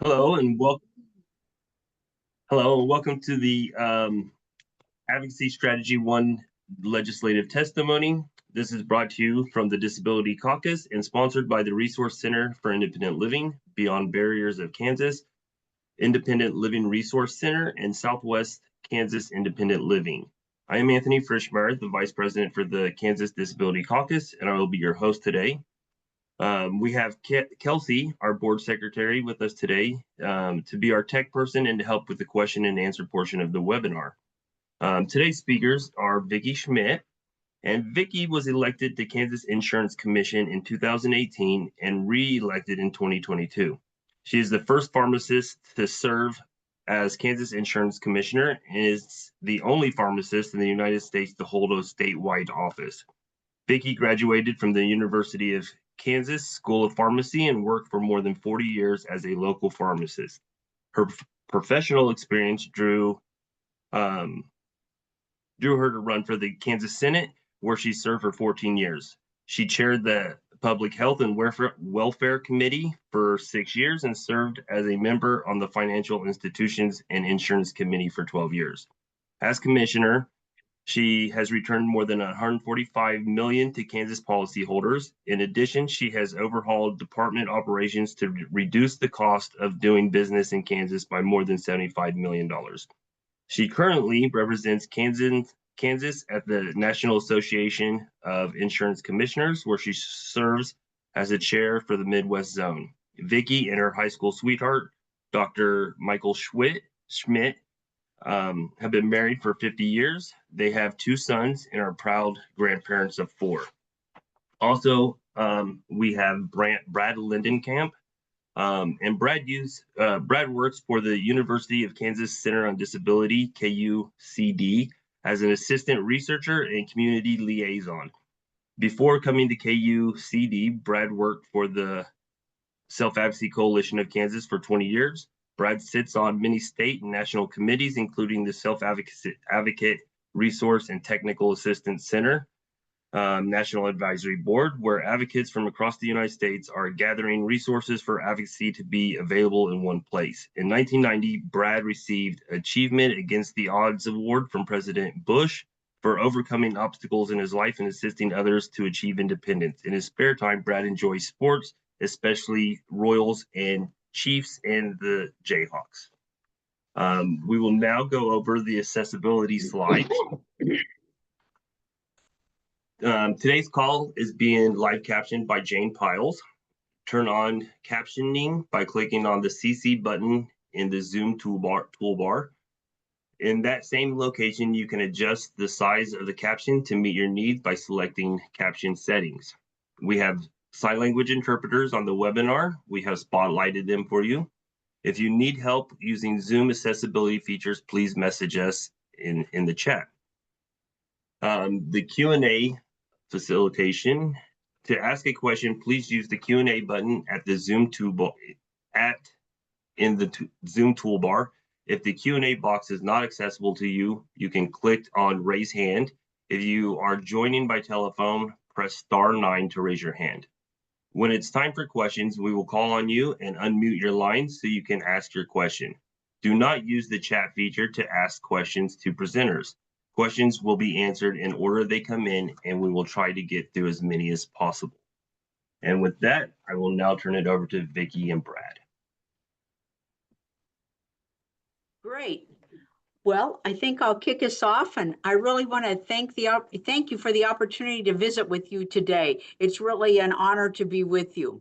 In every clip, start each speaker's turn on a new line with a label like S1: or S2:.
S1: Hello and welcome. Hello and welcome to the Advocacy Strategy 1 legislative testimony. This is brought to you from the Disability Caucus and sponsored by the Resource Center for Independent Living, Beyond Barriers of Kansas, Independent Living Resource Center, and Southwest Kansas Independent Living. I am Anthony Frischmeyer, the Vice President for the Kansas Disability Caucus, and I will be your host today. We have Kelsey, our board secretary, with us today to be our tech person and to help with the question and answer portion of the webinar. Today's speakers are Vicki Schmidt, and Vicki was elected to Kansas Insurance Commission in 2018 and re-elected in 2022. She is the first pharmacist to serve as Kansas Insurance Commissioner and is the only pharmacist in the United States to hold a statewide office. Vicki graduated from the University of Kansas School of Pharmacy and worked for more than 40 years as a local pharmacist. Her professional experience drew her to run for the Kansas Senate, where she served for 14 years. She chaired the Public Health and Welfare Committee for 6 years and served as a member on the Financial Institutions and Insurance Committee for 12 years. As commissioner, she has returned more than $145 million to Kansas policyholders. In addition, she has overhauled department operations to reduce the cost of doing business in Kansas by more than $75 million. She currently represents Kansas at the National Association of Insurance Commissioners, where she serves as a chair for the Midwest Zone. Vicki and her high school sweetheart, Dr. Michael Schmidt, have been married for 50 years. They have 2 sons and are proud grandparents of 4. Also, we have Brad Linnenkamp, and Brad works for the University of Kansas Center on Disability, KUCD, as an assistant researcher and community liaison. Before coming to KUCD, Brad worked for the Self-Advocacy Coalition of Kansas for 20 years. Brad sits on many state and national committees, including the Self-Advocate Resource and Technical Assistance Center, National Advisory Board, where advocates from across the United States are gathering resources for advocacy to be available in one place. In 1990, Brad received Achievement Against the Odds Award from President Bush for overcoming obstacles in his life and assisting others to achieve independence. In his spare time, Brad enjoys sports, especially Royals and Chiefs and the Jayhawks. We will now go over the accessibility slide. Today's call is being live captioned by Jane Piles. Turn on captioning by clicking on the CC button in the Zoom toolbar. In that same location, you can adjust the size of the caption to meet your needs by selecting caption settings. We have sign language interpreters on the webinar. We have spotlighted them for you. If you need help using Zoom accessibility features, please message us in the chat. The Q&A facilitation. To ask a question, please use the Q&A button at the Zoom toolbar Zoom toolbar. If the Q&A box is not accessible to you, you can click on raise hand. If you are joining by telephone, press *9 to raise your hand. When it's time for questions, we will call on you and unmute your line so you can ask your question. Do not use the chat feature to ask questions to presenters. Questions will be answered in order they come in, and we will try to get through as many as possible. And with that, I will now turn it over to Vicki and Brad.
S2: Great. Well, I think I'll kick us off, and I really want to thank you for the opportunity to visit with you today. It's really an honor to be with you.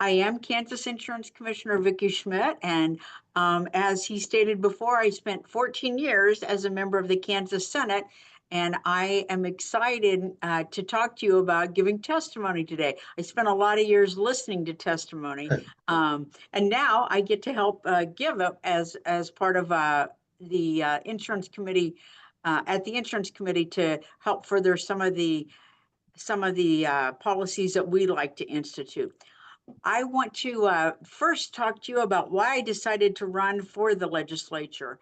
S2: I am Kansas Insurance Commissioner Vicki Schmidt, and as he stated before, I spent 14 years as a member of the Kansas Senate, and I am excited to talk to you about giving testimony today. I spent a lot of years listening to testimony, and now I get to help give it as part of the insurance committee at the insurance committee to help further some of the policies that we like to institute. I want to first talk to you about why I decided to run for the legislature.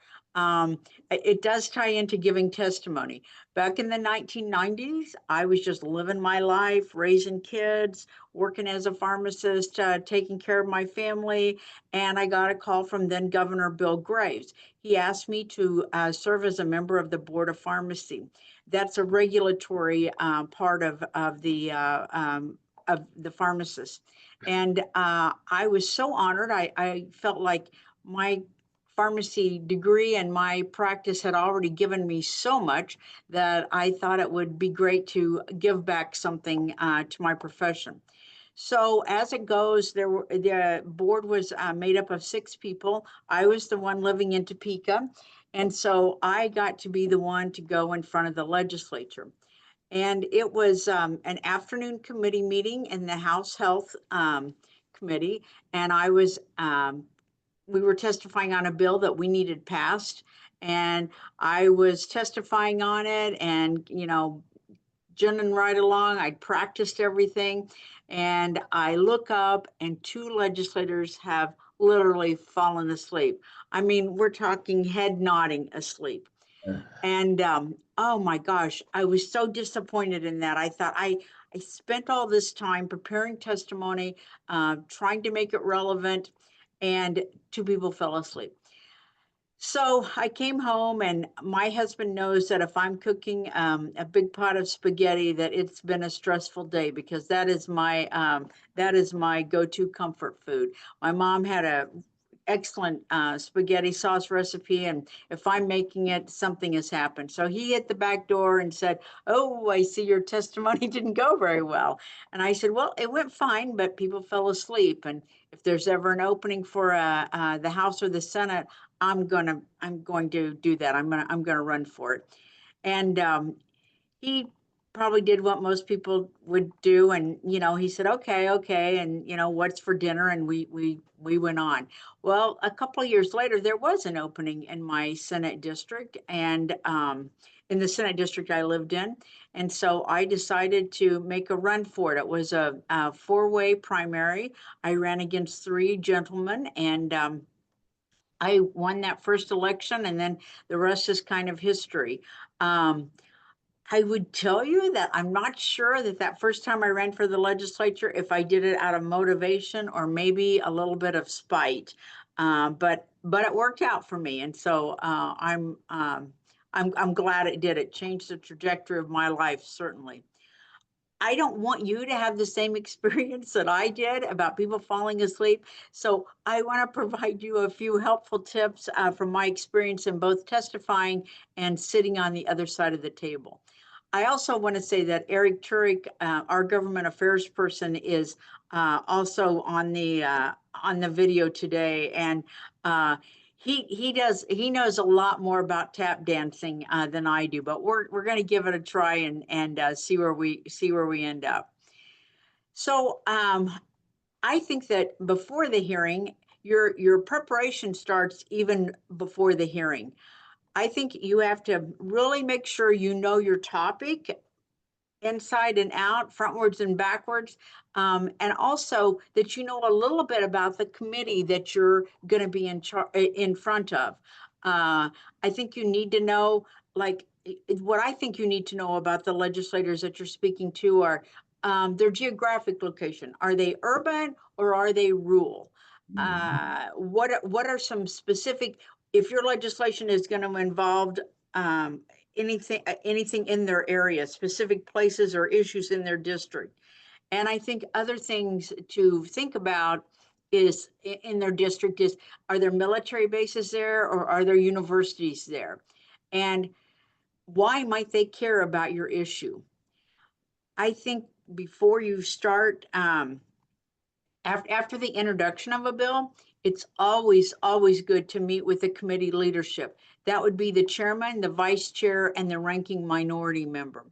S2: It does tie into giving testimony. Back in the 1990s, I was just living my life, raising kids, working as a pharmacist, taking care of my family, and I got a call from then Governor Bill Graves. He asked me to serve as a member of the Board of Pharmacy. That's a regulatory part of the pharmacist. And I was so honored. I felt like my pharmacy degree and my practice had already given me so much that I thought it would be great to give back something to my profession. So as it goes, the board was made up of 6 people. I was the one living in Topeka. And so I got to be the one to go in front of the legislature. And it was an afternoon committee meeting in the House Health Committee. And we were testifying on a bill that we needed passed. And I was testifying on it and, ginning right along. I'd practiced everything. And I look up and 2 legislators have literally fallen asleep. I mean, we're talking head nodding asleep. And oh my gosh, I was so disappointed in that. I thought I spent all this time preparing testimony, trying to make it relevant, and 2 people fell asleep. So I came home, and my husband knows that if I'm cooking a big pot of spaghetti, that it's been a stressful day because that is my go-to comfort food. My mom had a excellent spaghetti sauce recipe, and if I'm making it, something has happened. So he hit the back door and said, "Oh, I see your testimony didn't go very well." And I said, "Well, it went fine, but people fell asleep. And if there's ever an opening for the House or the Senate, I'm going to do that. I'm gonna run for it." And he probably did what most people would do, and he said, "Okay, okay," and what's for dinner, and we went on. Well, a couple of years later, there was an opening in my Senate district, and in the Senate district I lived in, and so I decided to make a run for it. It was a 4-way primary. I ran against 3 gentlemen, and I won that first election, and then the rest is kind of history. Um, I would tell you that I'm not sure that that first time I ran for the legislature, if I did it out of motivation or maybe a little bit of spite, but it worked out for me, and so I'm glad it did. It changed the trajectory of my life, certainly. I don't want you to have the same experience that I did about people falling asleep. So I want to provide you a few helpful tips from my experience in both testifying and sitting on the other side of the table. I also want to say that Eric Turek, our government affairs person, is also on the video today, and uh, he knows a lot more about tap dancing than I do. But we're going to give it a try and see where we end up. So I think that before the hearing, your preparation starts even before the hearing. I think you have to really make sure you know your topic inside and out, frontwards and backwards, and also that you know a little bit about the committee that you're going to be in front of. I think you need to know, like, what I think you need to know about the legislators that you're speaking to are their geographic location. Are they urban or are they rural? What are some specific, if your legislation is going to involve um, anything in their area, specific places or issues in their district. And I think other things to think about is in their district is, are there military bases there or are there universities there? And why might they care about your issue? I think before you start, after the introduction of a bill, it's always good to meet with the committee leadership. That would be the chairman, the vice chair, and the ranking minority member.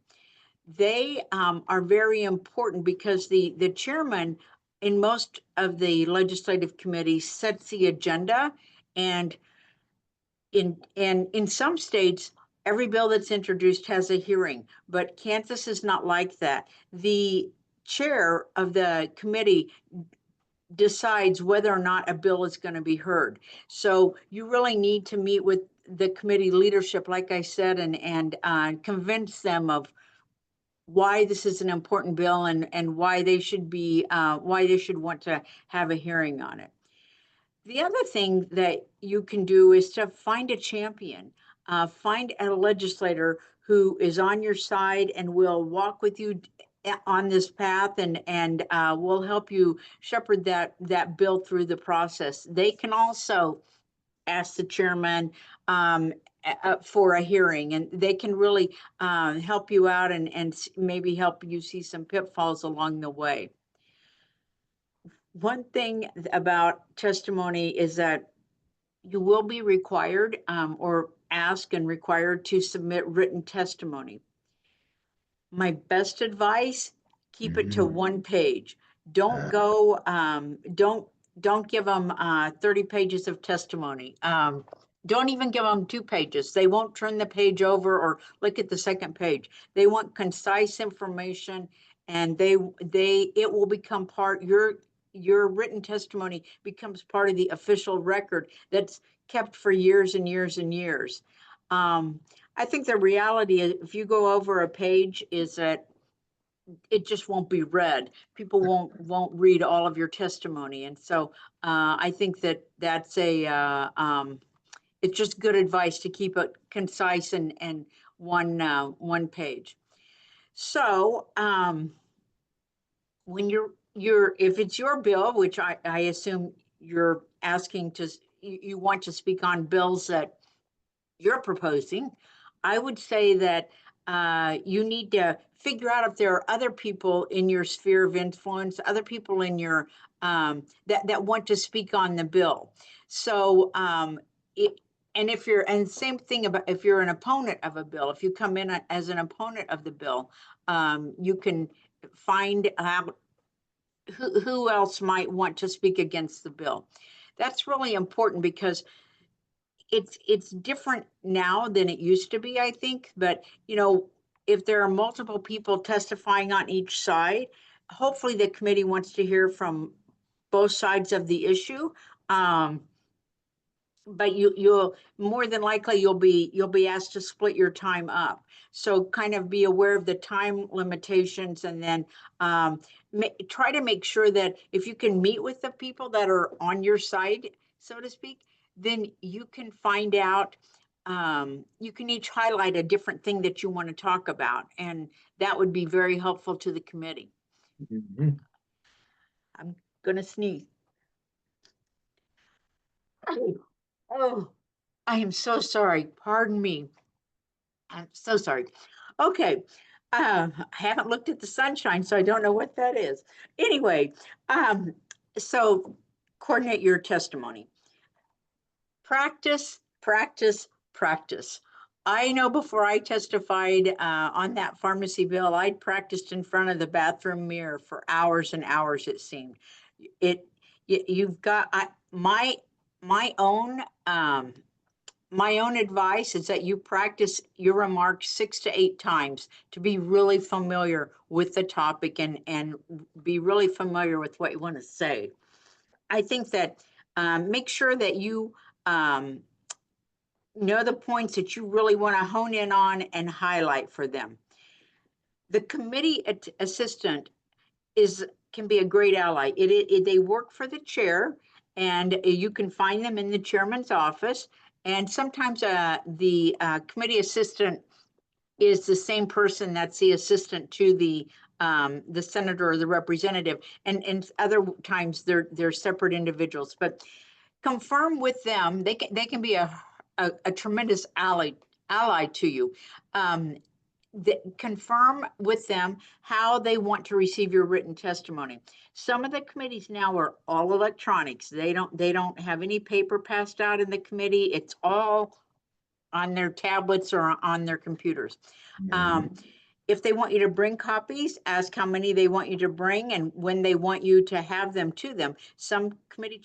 S2: They are very important because the chairman in most of the legislative committees sets the agenda, and in some states, every bill that's introduced has a hearing, but Kansas is not like that. The chair of the committee decides whether or not a bill is going to be heard. So you really need to meet with the committee leadership, like I said, and convince them of why this is an important bill and why they should want to have a hearing on it. The other thing that you can do is to find a champion, find a legislator who is on your side and will walk with you on this path and will help you shepherd that bill through the process. They can also ask the chairman for a hearing, and they can really help you out and maybe help you see some pitfalls along the way. One thing about testimony is that you will be required or asked and required to submit written testimony. My best advice, keep it to 1 page. Don't go, don't give them 30 pages of testimony. Don't even give them 2 pages. They won't turn the page over or look at the second page. They want concise information, and it will become your written testimony becomes part of the official record that's kept for years and years and years. I think the reality is, if you go over a page, is that it just won't be read. People won't read all of your testimony, and so I think that's it's just good advice to keep it concise and one page. So when if it's your bill, which I assume you're asking you want to speak on bills that you're proposing, I would say that you need to figure out if there are other people in your sphere of influence, other people in your that want to speak on the bill. So and same thing about if you're an opponent of a bill, if you come in as an opponent of the bill, you can find out who else might want to speak against the bill. That's really important because it's different now than it used to be, I think. But if there are multiple people testifying on each side, hopefully the committee wants to hear from both sides of the issue. But you'll more than likely you'll be asked to split your time up. So kind of be aware of the time limitations, and then try to make sure that if you can meet with the people that are on your side, so to speak, then you can find out, you can each highlight a different thing that you want to talk about, and that would be very helpful to the committee. I'm gonna sneeze. Oh, I am so sorry. Pardon me. I'm so sorry. Okay. I haven't looked at the sunshine, so I don't know what that is. Anyway, so coordinate your testimony. Practice, practice, practice. I know before I testified on that pharmacy bill, I'd practiced in front of the bathroom mirror for hours and hours, it seemed. You've got, my own advice is that you practice your remarks 6 to 8 times to be really familiar with the topic and be really familiar with what you want to say. I think that make sure that you know the points that you really want to hone in on and highlight for them. The committee assistant can be a great ally. They work for the chair, and you can find them in the chairman's office. And sometimes the committee assistant is the same person that's the assistant to the senator or the representative. And other times they're separate individuals. But confirm with them. They can be a tremendous ally to you. Confirm with them how they want to receive your written testimony. Some of the committees now are all electronics. They don't have any paper passed out in the committee. It's all on their tablets or on their computers. If they want you to bring copies, ask how many they want you to bring and when they want you to have them to them. Some committee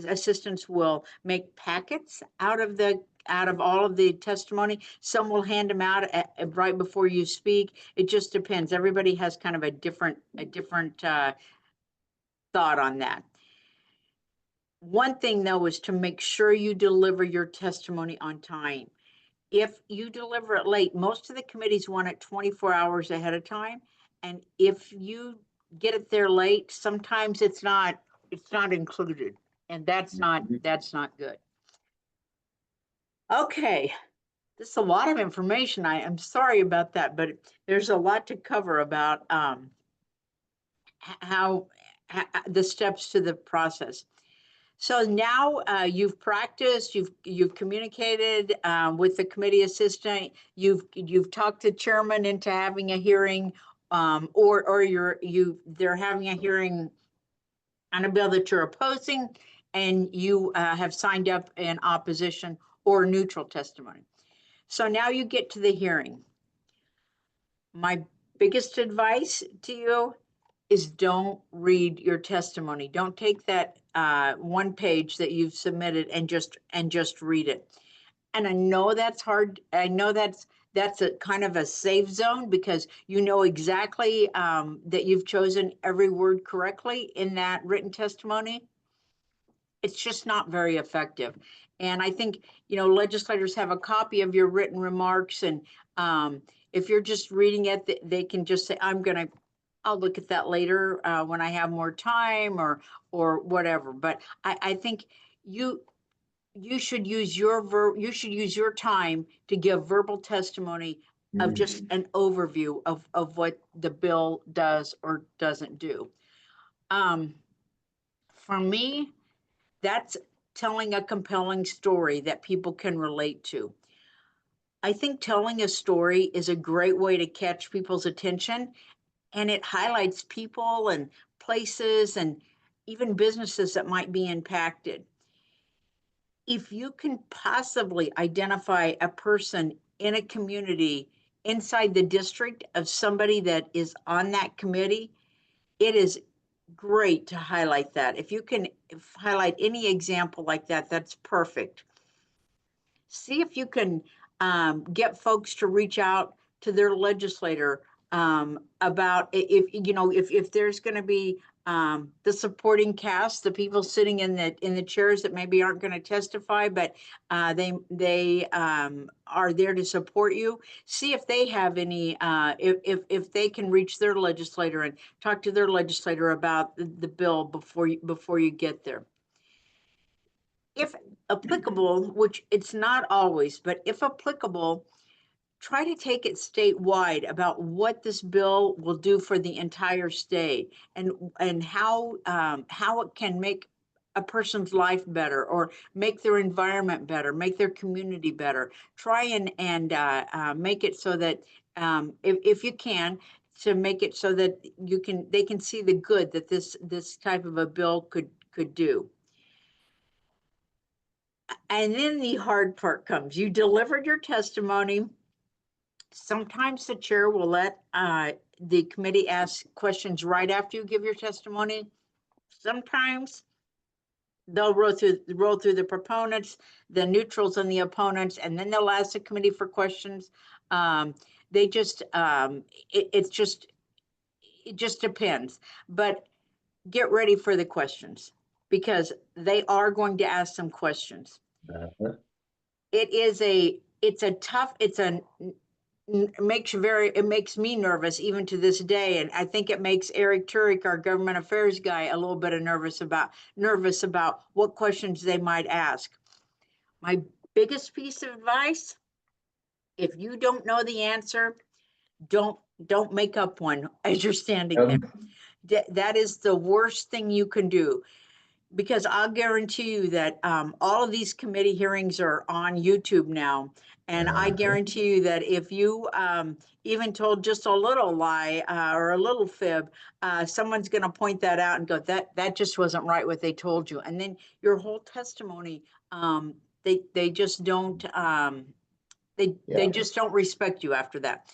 S2: assistants will make packets out of all of the testimony. Some will hand them out right before you speak. It just depends. Everybody has kind of a different thought on that. One thing though is to make sure you deliver your testimony on time. If you deliver it late, most of the committees want it 24 hours ahead of time. And if you get it there late, sometimes it's not included. And that's not good. Okay, this is a lot of information. I am sorry about that, but there's a lot to cover about how the steps to the process. So now you've practiced, you've communicated with the committee assistant, you've talked the chairman into having a hearing, or they're having a hearing on a bill that you're opposing, and you have signed up in opposition or neutral testimony. So now you get to the hearing. My biggest advice to you is don't read your testimony. Don't take that one page that you've submitted and just read it. And I know that's hard. I know that's a kind of a safe zone because you know exactly that you've chosen every word correctly in that written testimony. It's just not very effective. And I think, legislators have a copy of your written remarks, and if you're just reading it, they can just say, I'll look at that later when I have more time or whatever. But I think you should use your time to give verbal testimony of just an overview of what the bill does or doesn't do. For me, that's telling a compelling story that people can relate to. I think telling a story is a great way to catch people's attention, and it highlights people and places and even businesses that might be impacted. If you can possibly identify a person in a community inside the district of somebody that is on that committee, it is great to highlight that. If you can highlight any example like that, that's perfect. See if you can get folks to reach out to their legislator about if there's going to be the supporting cast, the people sitting in the chairs that maybe aren't going to testify, but they are there to support you. See if they have any, if they can reach their legislator and talk to their legislator about the bill before you get there. If applicable, which it's not always, but if applicable, try to take it statewide about what this bill will do for the entire state and how it can make a person's life better or make their environment better, make their community better. Try and make it so that if you can, to make it so that they can see the good that this type of a bill could do. And then the hard part comes. You delivered your testimony. Sometimes the chair will let the committee ask questions right after you give your testimony. Sometimes they'll roll through the proponents, the neutrals and the opponents, and then they'll ask the committee for questions. It just depends. But get ready for the questions because they are going to ask some questions. It makes me nervous even to this day, and I think it makes Eric Turek, our government affairs guy, a little bit of nervous about what questions they might ask. My biggest piece of advice: if you don't know the answer, don't make up one as you're standing there. That is the worst thing you can do. Because I'll guarantee you that all of these committee hearings are on YouTube now. And I guarantee you that if you even told just a little lie or a little fib, someone's going to point that out and go, that just wasn't right what they told you. And then your whole testimony, they just don't, they just don't respect you after that.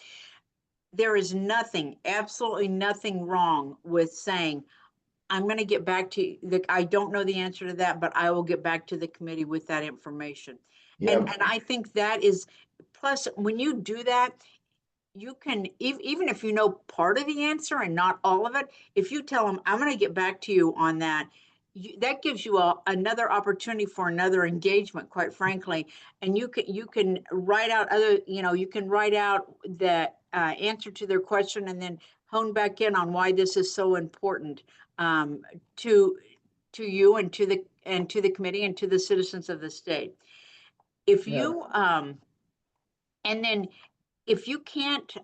S2: There is absolutely nothing wrong with saying, I'm going to get back to you. I don't know the answer to that, but I will get back to the committee with that information. And I think that is, plus when you do that, you can, even if you know part of the answer and not all of it, if you tell them, I'm going to get back to you on that, that gives you another opportunity for another engagement, quite frankly. And you can write out other, you can write out the answer to their question and then hone back in on why this is so important to you and to the committee and to the citizens of the state. If
S3: Yeah.
S2: you and then if you can't,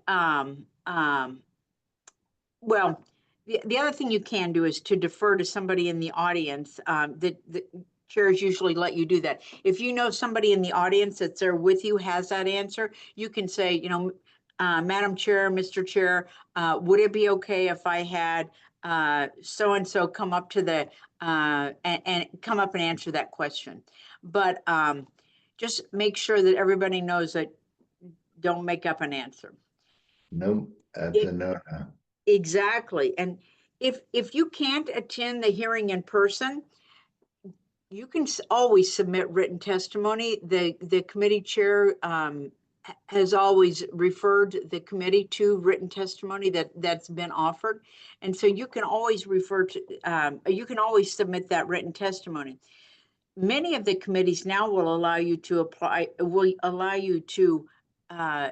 S2: well, the other thing you can do is to defer to somebody in the audience. The chairs usually let you do that. If you know somebody in the audience that's there with you has that answer, you can say, Madam Chair, Mr. Chair, would it be okay if I had so-and-so come up to the, and come up and answer that question? But just make sure that everybody knows that don't make up an answer.
S3: Nope, that's a no.
S2: Exactly. And if you can't attend the hearing in person, you can always submit written testimony. The committee chair has always referred the committee to written testimony that's been offered. And so you can always refer to, you can always submit that written testimony. Many of the committees now will allow you to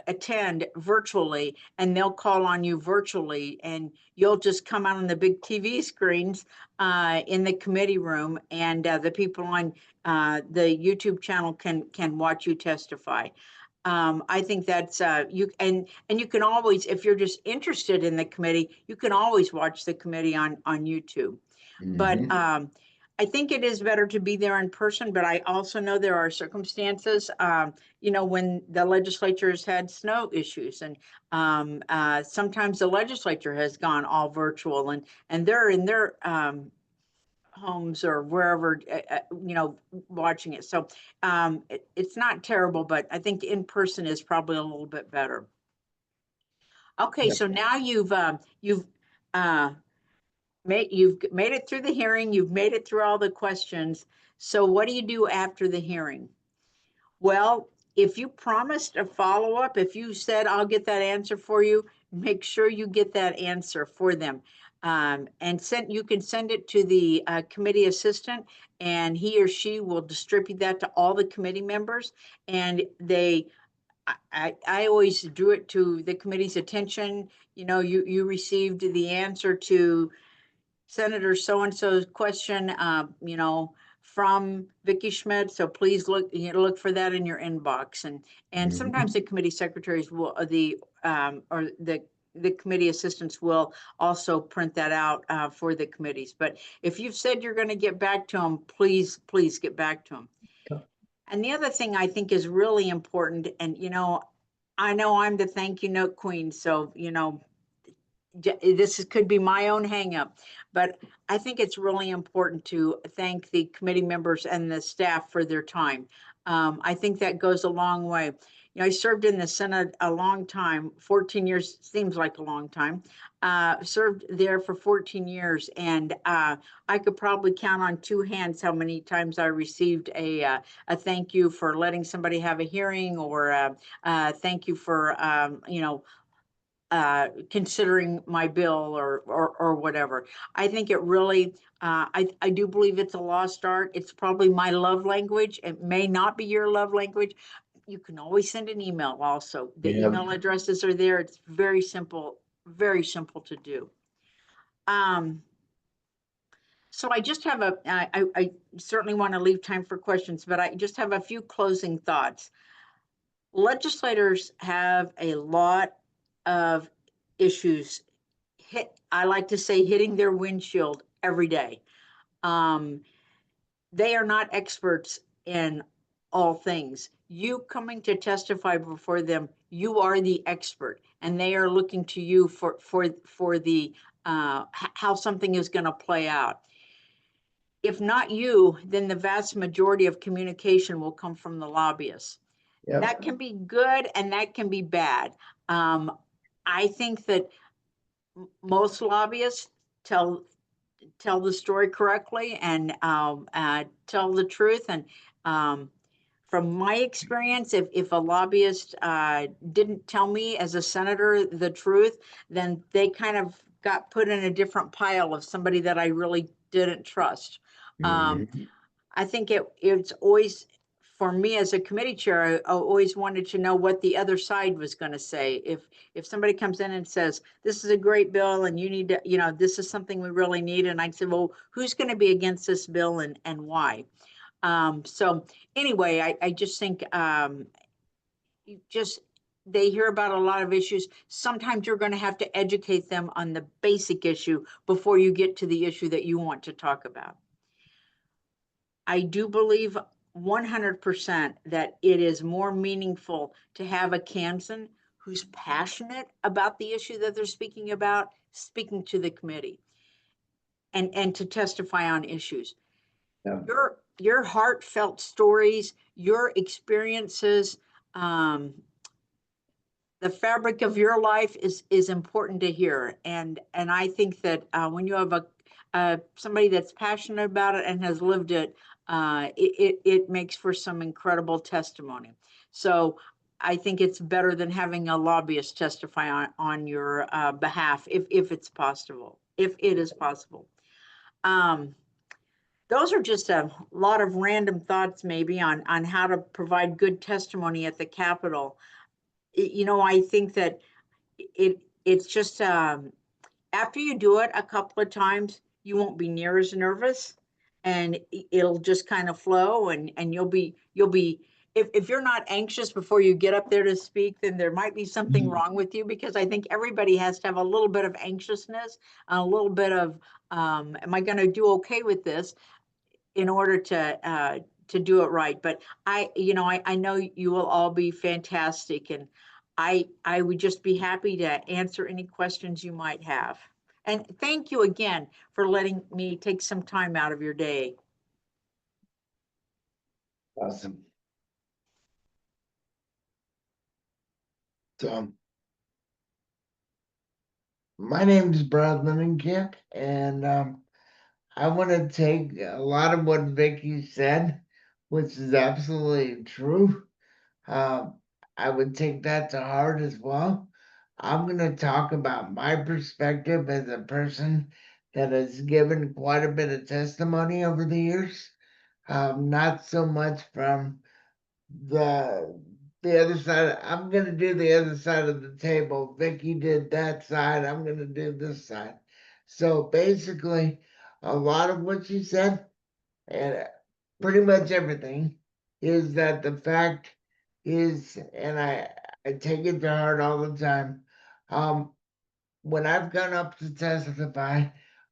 S2: attend virtually, and they'll call on you virtually, and you'll just come out on the big TV screens in the committee room, and the people on the YouTube channel can watch you testify. I think that's and you can always, if you're just interested in the committee, you can always watch the committee on YouTube. But I think it is better to be there in person, but I also know there are circumstances, when the legislature has had snow issues, and sometimes the legislature has gone all virtual, and they're in their homes or wherever, watching it. So it's not terrible, but I think in person is probably a little bit better. Okay,
S3: Yep.
S2: so now you've made it through the hearing, you've made it through all the questions. So what do you do after the hearing? Well, if you promised a follow-up, if you said, I'll get that answer for you, make sure you get that answer for them. And you can send it to the committee assistant, and he or she will distribute that to all the committee members. And I always drew it to the committee's attention. You received the answer to Senator so-and-so's question, from Vicki Schmidt. So please look for that in your inbox. And sometimes the committee secretaries will, or the committee assistants will also print that out for the committees. But if you've said you're going to get back to them, please get back to them.
S3: Okay.
S2: And the other thing I think is really important, and I know I'm the thank you note queen, so this could be my own hangup, but I think it's really important to thank the committee members and the staff for their time. I think that goes a long way. I served in the Senate a long time, 14 years, seems like a long time. Served there for 14 years, and I could probably count on two hands how many times I received a thank you for letting somebody have a hearing, or thank you for, considering my bill, or whatever. I think it really, I do believe it's a lost art. It's probably my love language. It may not be your love language. You can always send an email also. The
S3: Yeah.
S2: email addresses are there. It's very simple to do. So I just have I certainly want to leave time for questions, but I just have a few closing thoughts. Legislators have a lot of issues I like to say, hitting their windshield every day. They are not experts in all things. You coming to testify before them, you are the expert, and they are looking to you for the how something is going to play out. If not you, then the vast majority of communication will come from the lobbyists.
S3: Yep.
S2: That can be good and that can be bad. I think that most lobbyists tell the story correctly and tell the truth. And from my experience, if a lobbyist didn't tell me as a senator the truth, then they kind of got put in a different pile of somebody that I really didn't trust.
S3: Mhm.
S2: I think it's always, for me as a committee chair, I always wanted to know what the other side was going to say. If somebody comes in and says, this is a great bill and you need to, this is something we really need. And I'd say, well, who's going to be against this bill and why? So anyway, I just think they hear about a lot of issues. Sometimes you're going to have to educate them on the basic issue before you get to the issue that you want to talk about. I do believe 100% that it is more meaningful to have a Kansan who's passionate about the issue that they're speaking about, speaking to the committee and to testify on issues.
S3: Yeah.
S2: Your heartfelt stories, your experiences, the fabric of your life is important to hear. And I think that when you have somebody that's passionate about it and has lived it, it makes for some incredible testimony. So I think it's better than having a lobbyist testify on your behalf if it's possible, if it is possible. Those are just a lot of random thoughts maybe on how to provide good testimony at the Capitol. I think that it's just after you do it a couple of times, you won't be near as nervous, and it'll just kind of flow, and you'll be if you're not anxious before you get up there to speak, then there might be something wrong with you, because I think everybody has to have a little bit of anxiousness, a little bit of am I going to do okay with this, in order to do it right. But I know you will all be fantastic, and I would just be happy to answer any questions you might have. And thank you again for letting me take some time out of your day.
S3: Awesome. So, my name is Brad Linnenkamp, and I want to take a lot of what Vicki said, which is absolutely true. Um, I would take that to heart as well. I'm going to talk about my perspective as a person that has given quite a bit of testimony over the years. Not so much from the other side. I'm going to do the other side of the table. Vicki did that side. I'm going to do this side. So basically, a lot of what she said, and pretty much everything, is that the fact is, and I take it to heart all the time. When I've gone up to testify,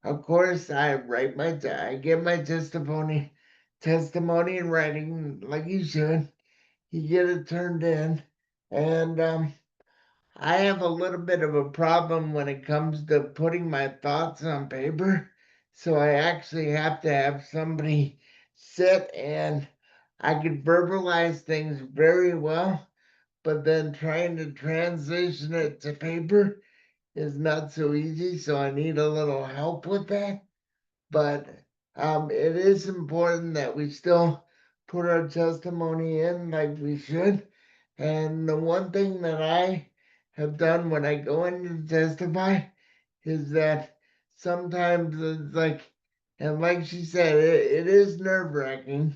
S3: of course I give my testimony in writing like you should. You get it turned in, and I have a little bit of a problem when it comes to putting my thoughts on paper. So I actually have to have somebody sit, and I can verbalize things very well, but then trying to transition it to paper is not so easy. So I need a little help with that. But it is important that we still put our testimony in like we should. And the one thing that I have done when I go in to testify is that sometimes it's like, and like she said, it is nerve wracking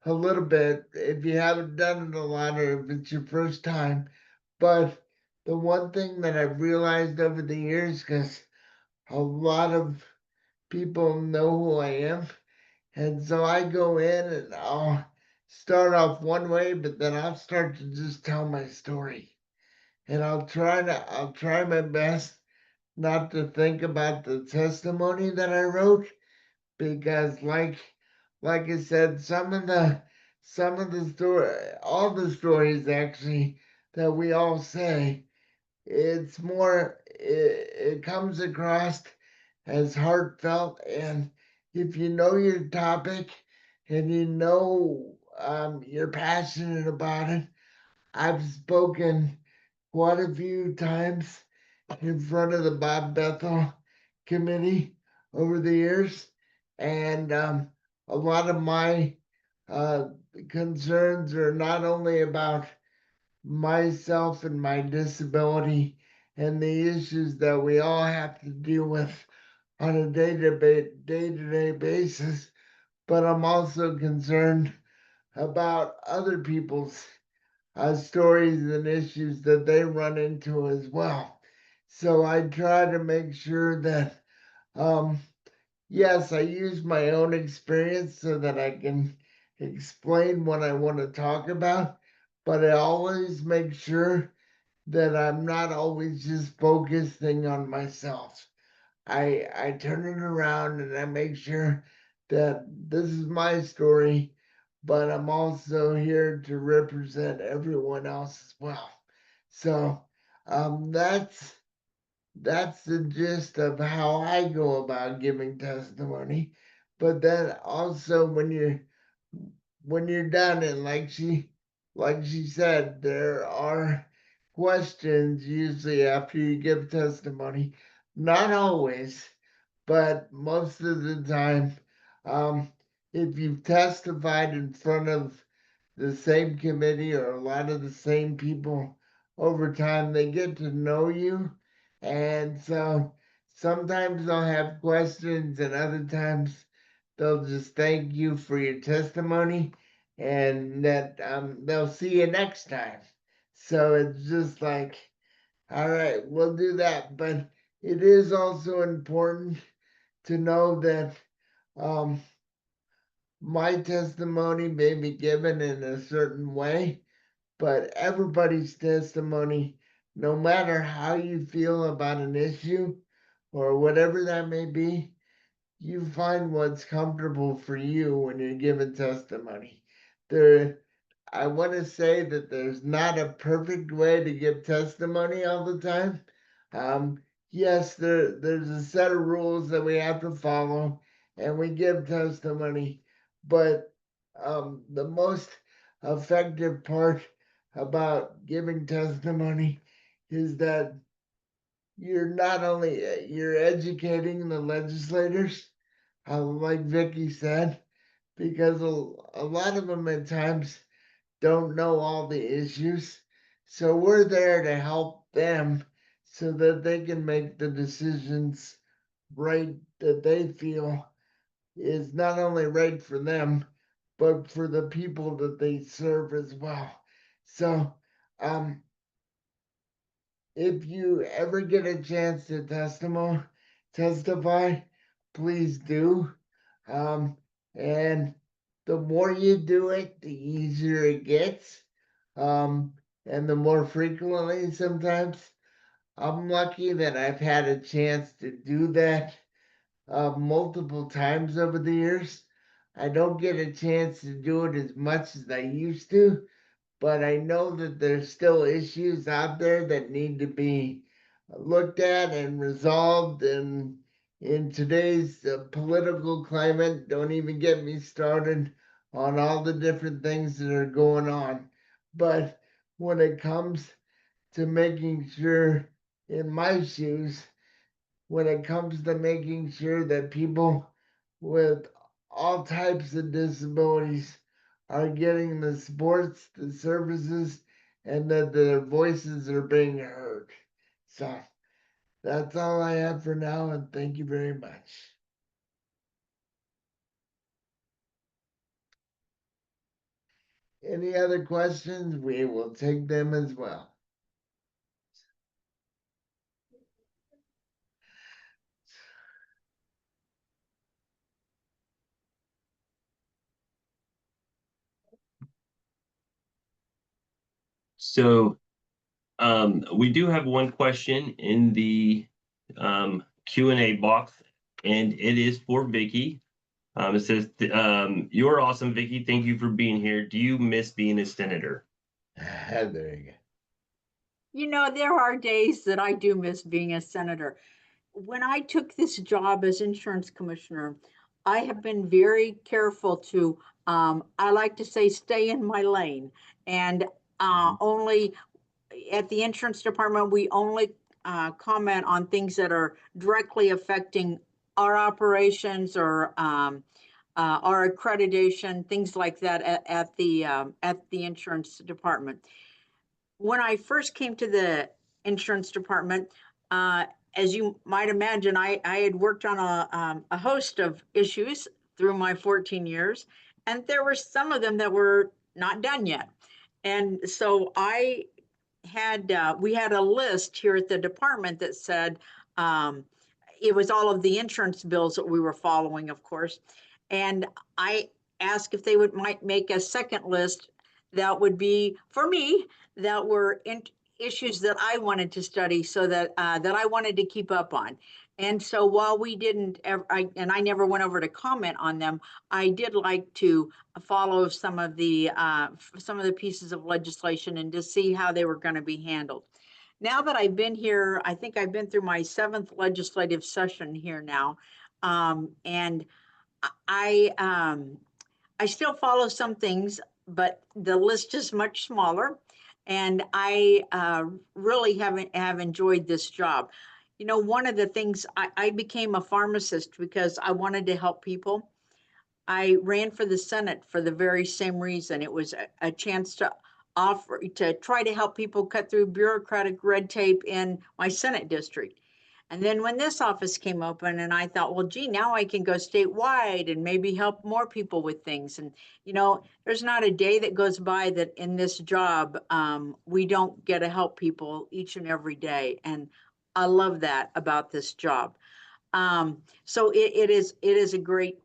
S3: a little bit if you haven't done it a lot or if it's your first time. But the one thing that I've realized over the years, because a lot of people know who I am, and so I go in and I'll start off one way, but then I'll start to just tell my story. And I'll try my best not to think about the testimony that I wrote, because like I said, some of the story, all the stories actually that we all say, it's more, it comes across as heartfelt. And if you know your topic and you know you're passionate about it, I've spoken quite a few times in front of the Bob Bethel committee over the years, and a lot of my concerns are not only about myself and my disability and the issues that we all have to deal with on a day-to-day basis, but I'm also concerned about other people's stories and issues that they run into as well. So I try to make sure that, yes, I use my own experience so that I can explain what I want to talk about, but I always make sure that I'm not always just focusing on myself. I turn it around and I make sure that this is my story, but I'm also here to represent everyone else as well. So that's the gist of how I go about giving testimony. But then also when you're done, and like she said, there are questions usually after you give testimony. Not always, but most of the time, um, if you've testified in front of the same committee or a lot of the same people over time, they get to know you. And so sometimes they'll have questions, and other times they'll just thank you for your testimony and that they'll see you next time. So it's just like, all right, we'll do that. But it is also important to know that um, my testimony may be given in a certain way, but everybody's testimony, no matter how you feel about an issue or whatever that may be, you find what's comfortable for you when you're giving testimony. There, I want to say that there's not a perfect way to give testimony all the time. Yes, there's a set of rules that we have to follow, and we give testimony. But the most effective part about giving testimony is that you're not only you're educating the legislators, like Vicki said, because a lot of them at times don't know all the issues. So we're there to help them so that they can make the decisions right that they feel is not only right for them, but for the people that they serve as well. So, if you ever get a chance to testify, please do. Um, and the more you do it, the easier it gets. Um, and the more frequently sometimes. I'm lucky that I've had a chance to do that multiple times over the years. I don't get a chance to do it as much as I used to, but I know that there's still issues out there that need to be looked at and resolved. And in today's political climate, don't even get me started on all the different things that are going on. But when it comes to making sure, in my shoes, when it comes to making sure that people with all types of disabilities are getting the supports, the services, and that their voices are being heard. So that's all I have for now, and thank you very much. Any other questions? We will take them as well.
S1: So we do have one question in the Q&A box, and it is for Vicki. It says, "You're awesome, Vicki. Thank you for being here. Do you miss being a senator?"
S3: There you go.
S2: You know, there are days that I do miss being a senator. When I took this job as insurance commissioner, I have been very careful to, I like to say, stay in my lane. And only at the insurance department, we only comment on things that are directly affecting our operations or our accreditation, things like that at the insurance department. When I first came to the insurance department, as you might imagine, I had worked on a host of issues through my 14 years, and there were some of them that were not done yet. And so we had a list here at the department that said, it was all of the insurance bills that we were following, of course. And I asked if they might make a second list that would be for me, that were issues that I wanted to study, so that I wanted to keep up on. And so while we didn't ever, I never went over to comment on them, I did like to follow some of the pieces of legislation and to see how they were going to be handled. Now that I've been here, I think I've been through my 7th legislative session here now, and I still follow some things, but the list is much smaller, and I really have enjoyed this job. You know, one of the things, I became a pharmacist because I wanted to help people. I ran for the Senate for the very same reason. It was a chance to try to help people cut through bureaucratic red tape in my Senate district. And then when this office came open, and I thought, well, gee, now I can go statewide and maybe help more people with things. And, you know, there's not a day that goes by that in this job, we don't get to help people each and every day. And I love that about this job. So it is a great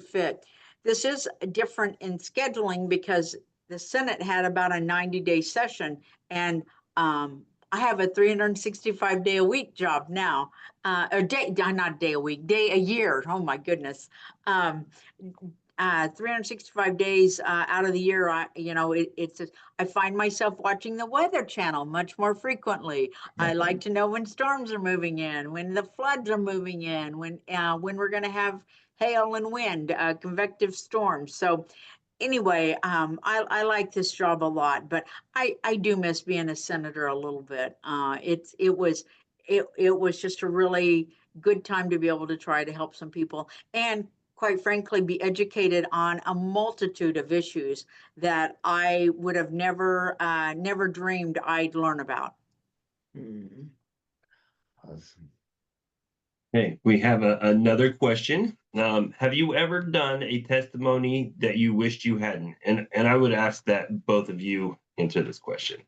S2: fit. This is different in scheduling because the Senate had about a 90-day session, and I have a 365-day a week job now, or day, not day a week, day a year. Oh my goodness. 365 days out of the year, I find myself watching the Weather Channel much more frequently. I like to know when storms are moving in, when the floods are moving in, when we're going to have hail and wind, convective storms. So anyway, I like this job a lot, but I do miss being a senator a little bit. It was just a really good time to be able to try to help some people, and quite frankly, be educated on a multitude of issues that I would have never dreamed I'd learn about.
S3: Mhm. Awesome.
S1: Okay, we have another question. Have you ever done a testimony that you wished you hadn't? And I would ask that both of you answer this question.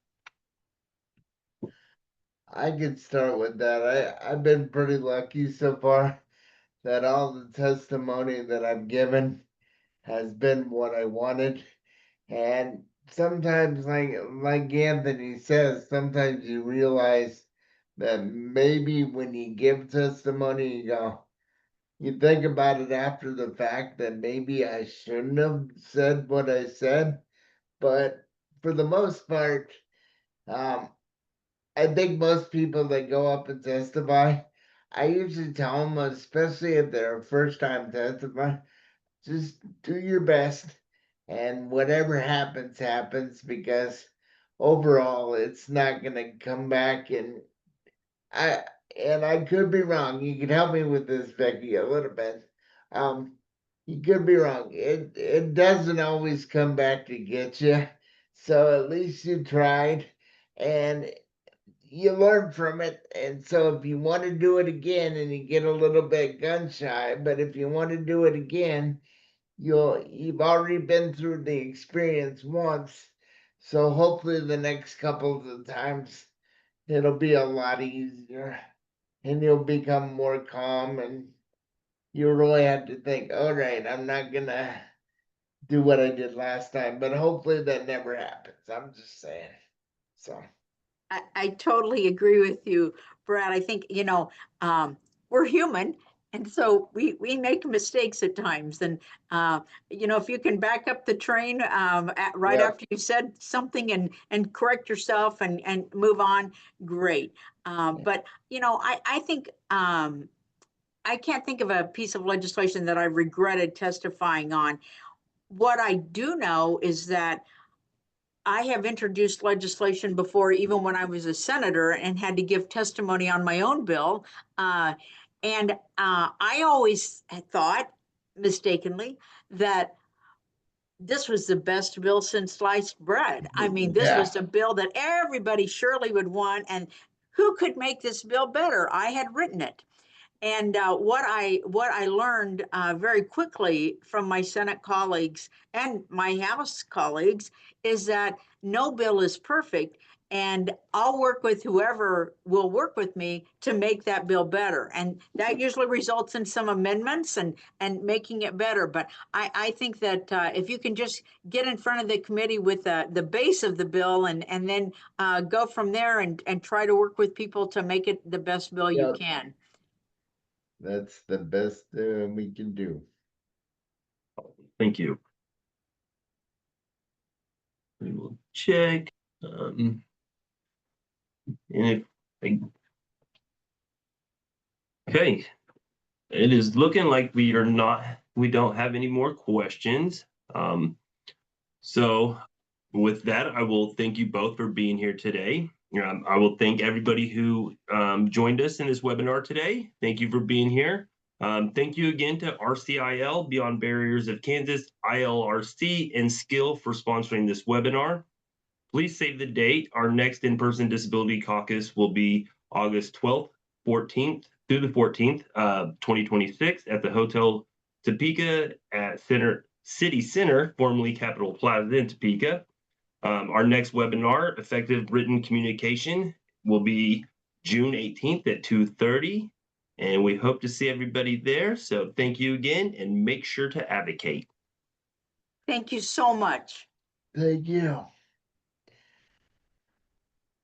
S3: I could start with that. I've been pretty lucky so far that all the testimony that I've given has been what I wanted. And sometimes, like Anthony says, sometimes you realize that maybe when you give testimony, you think about it after the fact that maybe I shouldn't have said what I said. But for the most part, um, I think most people that go up and testify, I usually tell them, especially if they're a first time testifying, just do your best, and whatever happens, happens, because overall it's not going to come back. And I I could be wrong. You can help me with this, Vicki, a little bit. Um, you could be wrong. It doesn't always come back to get you. So at least you tried, and you learn from it. And so if you want to do it again, and you get a little bit gun shy, but if you want to do it again, you've already been through the experience once. So hopefully the next couple of times it'll be a lot easier, and you'll become more calm, and you really have to think, all right, I'm not gonna do what I did last time. But hopefully that never happens. I'm just saying. So
S2: I totally agree with you, Brad. I think, we're human. And so we make mistakes at times. And, if you can back up the train right
S3: yeah.
S2: after you said something and correct yourself and move on, great. But, I think I can't think of a piece of legislation that I regretted testifying on. What I do know is that I have introduced legislation before, even when I was a senator and had to give testimony on my own bill. And I always thought, mistakenly, that this was the best bill since sliced bread. I mean, this
S3: Yeah.
S2: was a bill that everybody surely would want, and who could make this bill better? I had written it. And what I learned very quickly from my Senate colleagues and my House colleagues is that no bill is perfect, and I'll work with whoever will work with me to make that bill better. And that usually results in some amendments and making it better. But I think that if you can just get in front of the committee with the base of the bill and then go from there and try to work with people to make it the best bill you
S3: Yep.
S2: can.
S3: That's the best we can do.
S1: Thank you. We will check. And if, okay, it is looking like we don't have any more questions. So with that, I will thank you both for being here today. I will thank everybody who joined us in this webinar today. Thank you for being here. Thank you again to RCIL, Beyond Barriers of Kansas, ILRC, and Skill for sponsoring this webinar. Please save the date. Our next in-person Disability Caucus will be August 12th, 14th through the 14th, 2026 at the Hotel Topeka at City Center, formerly Capitol Plaza in Topeka. Our next webinar, Effective Written Communication, will be June 18th at 2:30, and we hope to see everybody there. So thank you again, and make sure to advocate.
S2: Thank you so much.
S3: Thank you.